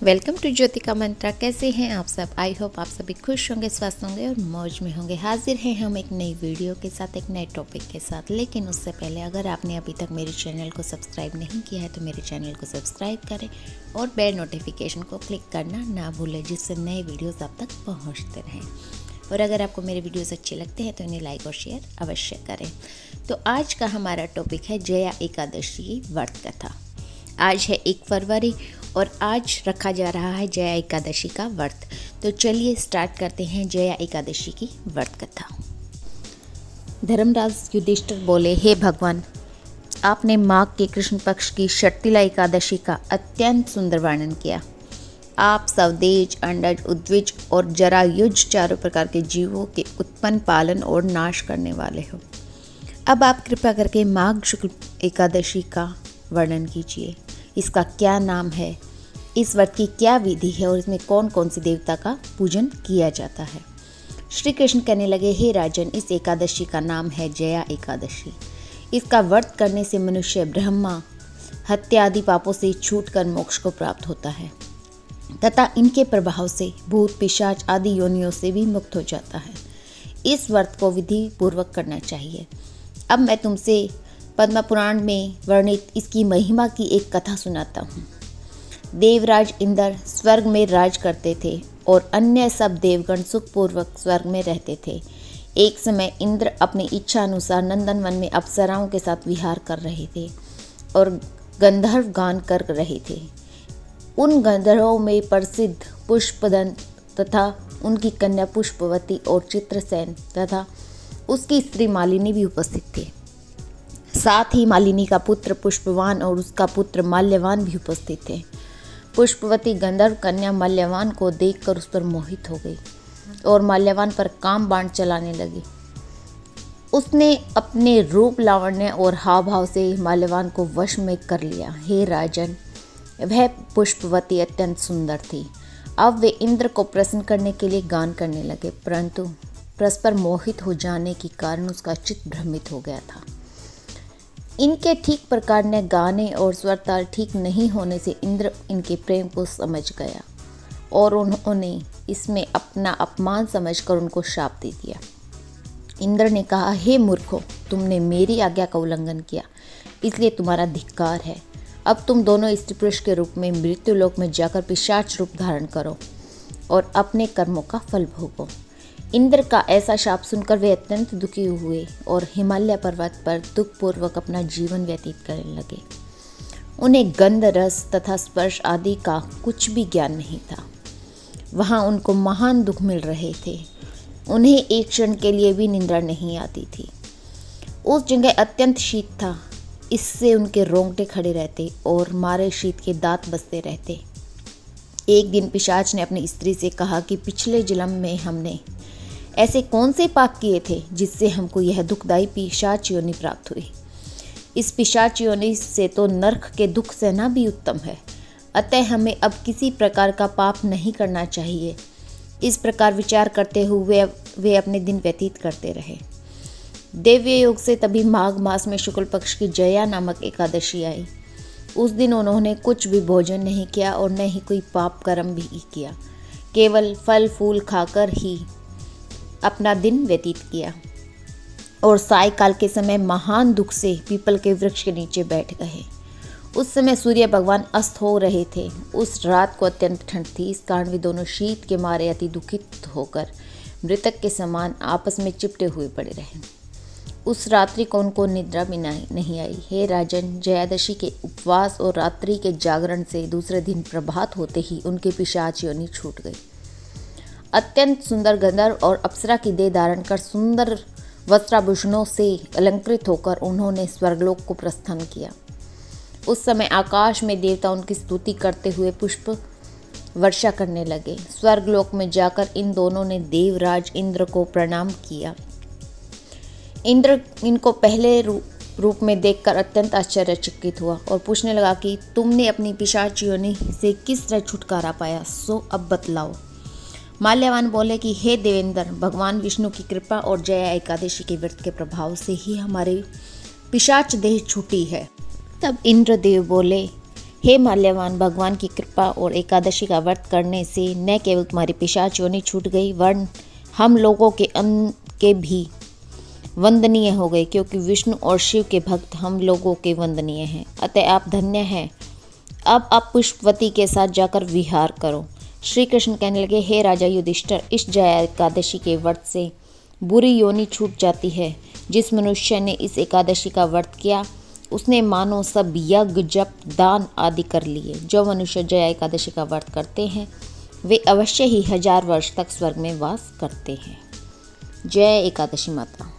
Welcome to Jyotika मंत्रा। कैसे हैं आप सब? आई होप आप सभी खुश होंगे, स्वस्थ होंगे और मौज में होंगे। हाजिर हैं हम एक नई वीडियो के साथ, एक नए टॉपिक के साथ। लेकिन उससे पहले अगर आपने अभी तक मेरे चैनल को सब्सक्राइब नहीं किया है तो मेरे चैनल को सब्सक्राइब करें और बेल नोटिफिकेशन को क्लिक करना ना भूलें, जिससे नए वीडियोज़ आप तक पहुँचते रहें। और अगर आपको मेरे वीडियोज़ अच्छे लगते हैं तो इन्हें लाइक और शेयर अवश्य करें। तो आज का हमारा टॉपिक है जया एकादशी की व्रत कथा। आज है 1 फरवरी और आज रखा जा रहा है जया एकादशी का व्रत। तो चलिए स्टार्ट करते हैं जया एकादशी की व्रत कथा। धर्मराज युधिष्ठिर बोले, हे भगवान, आपने माघ के कृष्ण पक्ष की षटतिला एकादशी का अत्यंत सुंदर वर्णन किया। आप स्वदेज, अंडज, उद्विज और जरायुज चारों प्रकार के जीवों के उत्पन्न, पालन और नाश करने वाले हो। अब आप कृपा करके माघ शुक्ल एकादशी का वर्णन कीजिए। इसका क्या नाम है, इस व्रत की क्या विधि है और इसमें कौन कौन सी देवता का पूजन किया जाता है। श्री कृष्ण कहने लगे, हे राजन, इस एकादशी का नाम है जया एकादशी। इसका व्रत करने से मनुष्य ब्रह्मा हत्या आदि पापों से छूटकर मोक्ष को प्राप्त होता है तथा इनके प्रभाव से भूत, पिशाच आदि योनियों से भी मुक्त हो जाता है। इस व्रत को विधि पूर्वक करना चाहिए। अब मैं तुमसे पद्म पुराण में वर्णित इसकी महिमा की एक कथा सुनाता हूँ। देवराज इंद्र स्वर्ग में राज करते थे और अन्य सब देवगण सुखपूर्वक स्वर्ग में रहते थे। एक समय इंद्र अपनी इच्छा अनुसार नंदन वन में अप्सराओं के साथ विहार कर रहे थे और गंधर्व गान कर रहे थे। उन गंधर्वों में प्रसिद्ध पुष्पदंत तथा उनकी कन्या पुष्पवती और चित्रसेन तथा उसकी स्त्री मालिनी भी उपस्थित थे। साथ ही मालिनी का पुत्र पुष्पवान और उसका पुत्र माल्यवान भी उपस्थित थे। पुष्पवती गंधर्व कन्या माल्यवान को देखकर उस पर मोहित हो गई और माल्यवान पर काम बाण चलाने लगी। उसने अपने रूप, लावण्य और हाव भाव से माल्यवान को वश में कर लिया। हे राजन, वह पुष्पवती अत्यंत सुंदर थी। अब वे इंद्र को प्रसन्न करने के लिए गान करने लगे, परंतु परस्पर मोहित हो जाने के कारण उसका चित्त भ्रमित हो गया था। इनके ठीक प्रकार ने गाने और स्वर ताल ठीक नहीं होने से इंद्र इनके प्रेम को समझ गया और उन्होंने इसमें अपना अपमान समझकर उनको श्राप दे दिया। इंद्र ने कहा, हे मूर्खों, तुमने मेरी आज्ञा का उल्लंघन किया, इसलिए तुम्हारा धिक्कार है। अब तुम दोनों स्त्री पुरुष के रूप में मृत्युलोक में जाकर पिशाच रूप धारण करो और अपने कर्मों का फल भोगो। इंद्र का ऐसा शाप सुनकर वे अत्यंत दुखी हुए और हिमालय पर्वत पर दुखपूर्वक अपना जीवन व्यतीत करने लगे। उन्हें गंध, रस तथा स्पर्श आदि का कुछ भी ज्ञान नहीं था। वहाँ उनको महान दुख मिल रहे थे। उन्हें एक क्षण के लिए भी निंद्रा नहीं आती थी। उस जगह अत्यंत शीत था, इससे उनके रोंगटे खड़े रहते और मारे शीत के दांत बसते रहते। एक दिन पिशाच ने अपनी स्त्री से कहा कि पिछले जन्म में हमने ऐसे कौन से पाप किए थे जिससे हमको यह दुखदायी पिशाच योनि प्राप्त हुई। इस पिशाच योनि से तो नरक के दुख सहना भी उत्तम है, अतः हमें अब किसी प्रकार का पाप नहीं करना चाहिए। इस प्रकार विचार करते हुए वे अपने दिन व्यतीत करते रहे। दैवीय योग से तभी माघ मास में शुक्ल पक्ष की जया नामक एकादशी आई। उस दिन उन्होंने कुछ भी भोजन नहीं किया और न ही कोई पाप कर्म भी किया, केवल फल फूल खाकर ही अपना दिन व्यतीत किया और सायकाल के समय महान दुख से पीपल के वृक्ष के नीचे बैठ गए। उस समय सूर्य भगवान अस्त हो रहे थे। उस रात को अत्यंत ठंड थी, इस कारण वे दोनों शीत के मारे अति दुखित होकर मृतक के समान आपस में चिपटे हुए पड़े रहे। उस रात्रि को उनको निद्रा भी नहीं आई। हे राजन, जयादशी के उपवास और रात्रि के जागरण से दूसरे दिन प्रभात होते ही उनके पिशाच योनि छूट गई। अत्यंत सुंदर गंधर्व और अप्सरा की देह धारण कर सुंदर वस्त्राभूषणों से अलंकृत होकर उन्होंने स्वर्गलोक को प्रस्थान किया। उस समय आकाश में देवता उनकी स्तुति करते हुए पुष्प वर्षा करने लगे। स्वर्गलोक में जाकर इन दोनों ने देवराज इंद्र को प्रणाम किया। इंद्र इनको पहले रूप में देखकर अत्यंत आश्चर्यचकित हुआ और पूछने लगा कि तुमने अपनी पिशाच योनि से किस तरह छुटकारा पाया, सो अब बतलाओ। माल्यवान बोले कि हे देवेंद्र, भगवान विष्णु की कृपा और जया एकादशी के व्रत के प्रभाव से ही हमारी पिशाच देह छूटी है। तब इंद्रदेव बोले, हे माल्यवान, भगवान की कृपा और एकादशी का व्रत करने से न केवल तुम्हारी पिशाच योनि छूट गई, वरन हम लोगों के भी वंदनीय हो गए, क्योंकि विष्णु और शिव के भक्त हम लोगों के वंदनीय हैं। अतः आप धन्य हैं। अब आप पुष्पवती के साथ जाकर विहार करो। श्री कृष्ण कहने लगे, हे राजा युधिष्ठिर, इस जया एकादशी के व्रत से बुरी योनि छूट जाती है। जिस मनुष्य ने इस एकादशी का व्रत किया, उसने मानो सब यज्ञ, जप, दान आदि कर लिए। जो मनुष्य जया एकादशी का व्रत करते हैं, वे अवश्य ही 1000 वर्ष तक स्वर्ग में वास करते हैं। जय एकादशी माता।